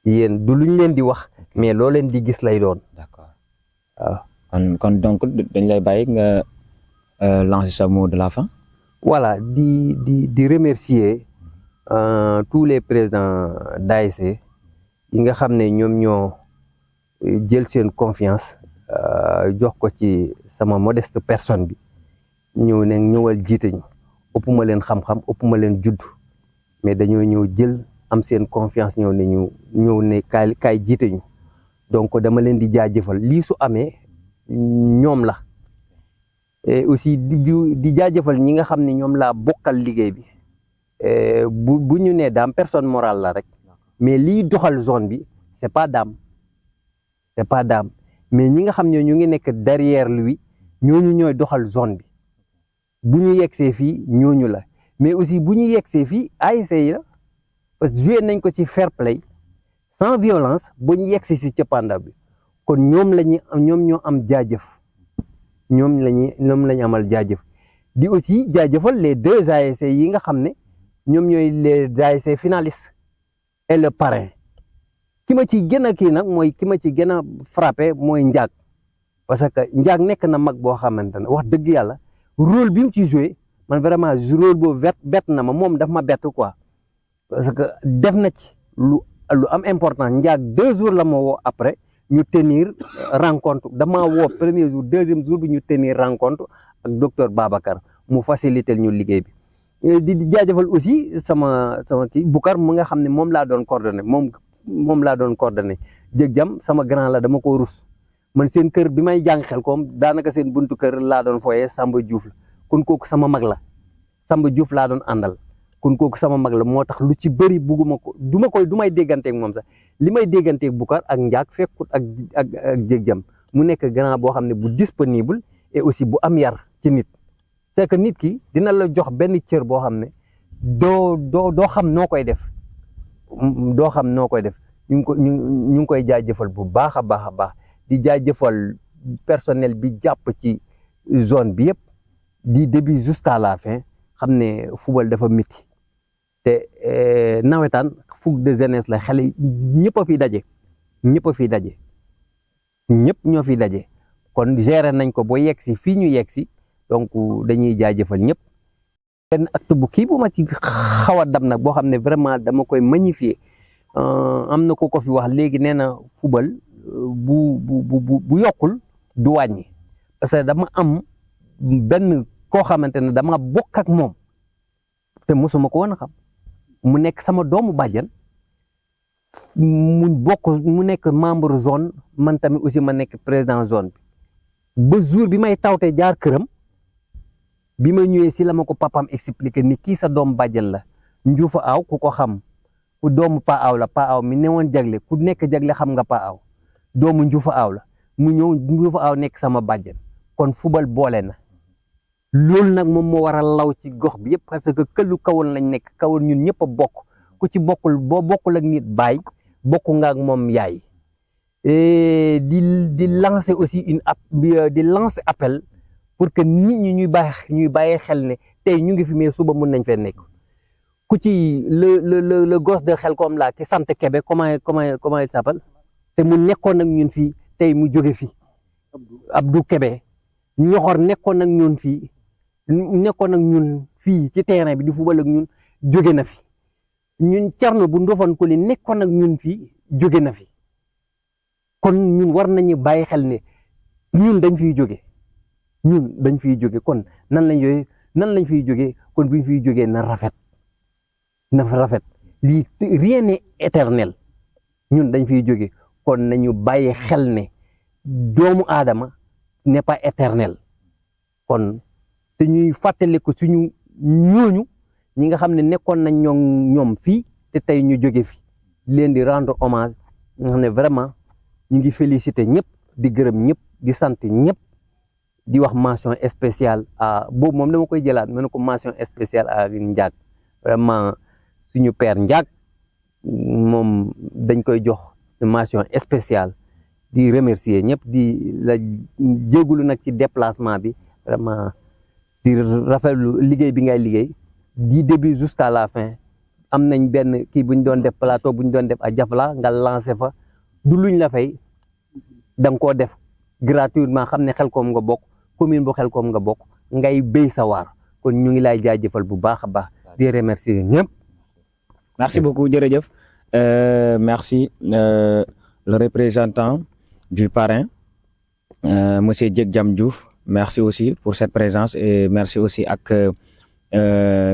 yéen du luñ leen di wax mais loo leen di gis lay doon. d'accord waaw. kon donc dañ lay bàyyi nga lancer sa mot de la fin. voilà di remercier tous les présidents d'ASC yi nga xam ne ñoom ñoo jël seen confiance jox ko ci sama modeste personne bi ñëw ne ñëwal jiite ñu ëpp ma leen xam-xam ëpp ma leen judd mais dañoo ñëw jël am seen confiance ñëw ne kaay jiite ñu donc dama leen di jaajëfal lii su amee ñoom la et aussi di jaajëfal ñi nga xam ne ñoom laa bokkal liggéey bi bu ñu nee Dame personne morale la rek mais liy doxal zone bi c'est pas Dame mais ñi nga xam ne ñu ngi nekk derrière lui ñooñu ñooy doxal zone bi bu ñu yegsee fii ñooñu la mais aussi bu ñu yegsee fii ASC yi la parce que joué nañ ko ci fair play sans violence ba ñu yegsee si cëppaandaw bi kon ñoom ñoo am jaajëf ñoom lañu amal jaajëf di aussi jaajëfal les 2 ASC yi nga xam ne ñoom ñooy les ASC finalistes et le parrain ki ma ci gën a kii nag mooy ki ma ci gën a frappé mooy Ndiak parce que Ndiak nekk na mag boo xamante ne wax dëgg yàlla rôle bi mu ci joué man vraiment rôle boobu bett na ma moom daf ma bett quoi parce que def na ci lu am important Ndiak 2 jours la ma woo après ñu tenir rencontre dama woo premier jour 2e jour bi ñu tenir rencontre ak docteur Babacar mu faciliter ñu liggéey bi di jaajëfal aussi sama kii Boucar mu nga xam ne moom laa doon coordonné moom laa doon coordonné jëg jam sama grand la dama ko rus man seen kër bi may jàng Xelkom daanaka seen buntu kër laa doon fooyee Samba Diouf la kon kooku sama mag la Samba Diouf laa doon àndal kon kooku sama mag la moo tax lu ci bëri bugguma ko du may dégganteeg moom sax li may dégganteeg Boucar ak Ndiak fekkut ak jëg jam mu nekk grand boo xam ne bu disponible et aussi bu am yar ci nit c'est que nit ki dina la jox benn cër boo xam ne doo xam noo koy def ñu ngi koy jaajëfal bu baax a baax di jaajëfal personnel bi jàpp ci zone bi yëpp du début jusqu'à la fin xam ne football dafa métti te nawetaan fougue de jeunesse la xale ñëpp a fi daje ñëpp ñoo fi daje kon gérer nañ ko ba yegg si fii ñu yegg si donc dañuy jaajëfal ñëpp. benn acte bu kii bu ma ci xaw a dam nag boo xam ne vraiment dama koy magnifier am na ko fi wax léegi nee na football bu yokkul du wàññi parce que dama am benn koo xamante ne dama bokk ak moom te mosuma ko woon a xam mu nekk sama doomu bàjjan mu nekk membre zone man tamit aussi ma nekk président zone bi ba jour bi may tawte jaar këram bi ma ñëwee si la ma ko papaam expliqué ni kii sa doom bàjjan la Njuufa Aw ku ko xam ku doomu Pa Aw la Pa Aw mi newoon jagle ku nekk jagle xam nga Pa Aw doomu Njuufa Aw la mu ñëw Njuufa Aw nekk sama bàjjan kon football boole na loolu nag moom moo war a law ci gox bi yëpp parce que këllu Kawoon lañ nekk Kawoon ñun ñëpp a bokk ku ci bokkul boo bokkul ak nit baay bokk nga ak moom yaay di lancer aussi di lancer appel pour que nit ñi ñuy bàyyi xel ne tey ñu ngi fi mais suba mun nañ fee nekk ku ci le gosse de Xelkom la ki sant Kébé comment il s'appelle te mu nekkoon ak ñun fii tey mu jóge fi Abdou Kébé ñoxor nekkoon ak ñun fii ci terrain bi di football ak ñun jóge na fi ñun Thierno bu Ndofane ko li nekkoon ak ñun fii jóge na fi kon ñun war nañu bàyyi xel ne ñun dañ fiy jóge kon nan lañ fiy jóge kon buñ fiy jógee na rafet lii rien n'est éternel ñun dañ fiy jóge kon nañu bàyyi xel ne doomu aadama n'est pas éternel kon te ñuy fàttali ko suñu ñooñu ñi nga xam ne nekkoon nañ ñoom fii te tey ñu jóge fi leen di rendre hommage nga xam ne vraiment ñu ngi féliciter ñëpp di gërëm ñëpp di sant ñëpp di wax mention spéciale à boobu moom dama koy jëlaat ma ne ko mention spéciale à Ndiak vraiment suñu père Ndiak moom dañ koy jox mention spéciale di remercier ñëpp di la jégalu nag ci déplacement bi vraiment di rafetlu liggéey bi ngay liggéey du début jusqu'à la fin am nañ benn kii bu ñu doon def plateau bu ñu doon def à Jafla nga lancé fa du luñ la fay da nga koo def gratuitement xam ne Xelkom nga bokk commune bu Xelkom nga bokk ngay béy sa waar kon ñu ngi lay jaajëfal bu baax a baax di remercier ñëpp. Merci beaucoup jërëjëf merci le représentant du parrain monsieur Djeg Jam Diouf merci aussi pour cette présence et merci aussi ak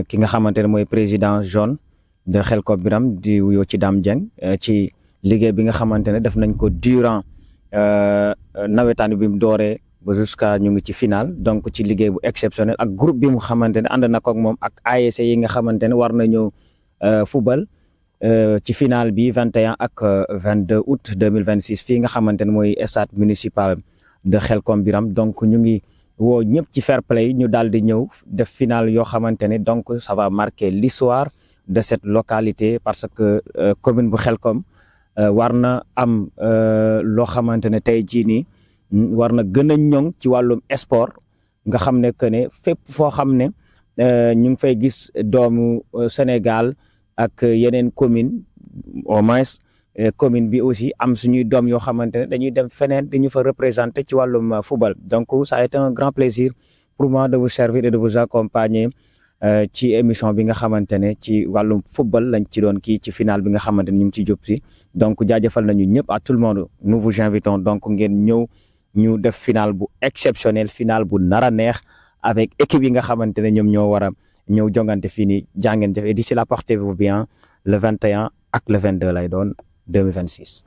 ki nga xamante ne mooy président zone de Khelcom Biram di wuyoo ci Dame Dieng ci liggéey bi nga xamante ne def nañ ko durant nawetaan bi mu dooree ba jusqu'à ñu ngi ci final donc ci liggéey bu exceptionnel ak groupe bi mu xamante ne ànd na ko ak moom ak ASC yi nga xamante ne war nañu football ci final bi 21 ak 22 août 2026 fii nga xamante ne mooy stade municipal de Khelcom Biram donc ñu ngi woo ñëpp ci fair play ñu daal di ñëw def final yoo xamante ne donc ça va marquer l'histoire de cette localité parce que commune bu Khelcom war na am loo xamante ne tey jii nii war na gën a ñoŋ ci wàllum sport nga xam ne que ne fépp foo xam ne ñu ngi fay gis doomu Sénégal ak yeneen commune au moins commune bi aussi am suñuy doom yoo xamante ne dañuy dem feneen di ñu fa représenter ci wàllum football donc ça a été un grand plaisir pour moi de vous servir et de vous accompagner ci émission bi nga xamante ne ci wàllum football lañ ci doon kii ci final bi nga xamante ne ñu ngi ci jub si donc jaajëfal nañu ñëpp à tout le monde nous vous invitons donc ngeen ñëw ñu def final bu exceptionnel final bu nar a neex avec équipe yi nga xamante ne ñoom ñoo war a ñëw jongante fii nii jàngeen jëf et d'ici là portez-vous bien le 21 ak le 22 lay doon 2026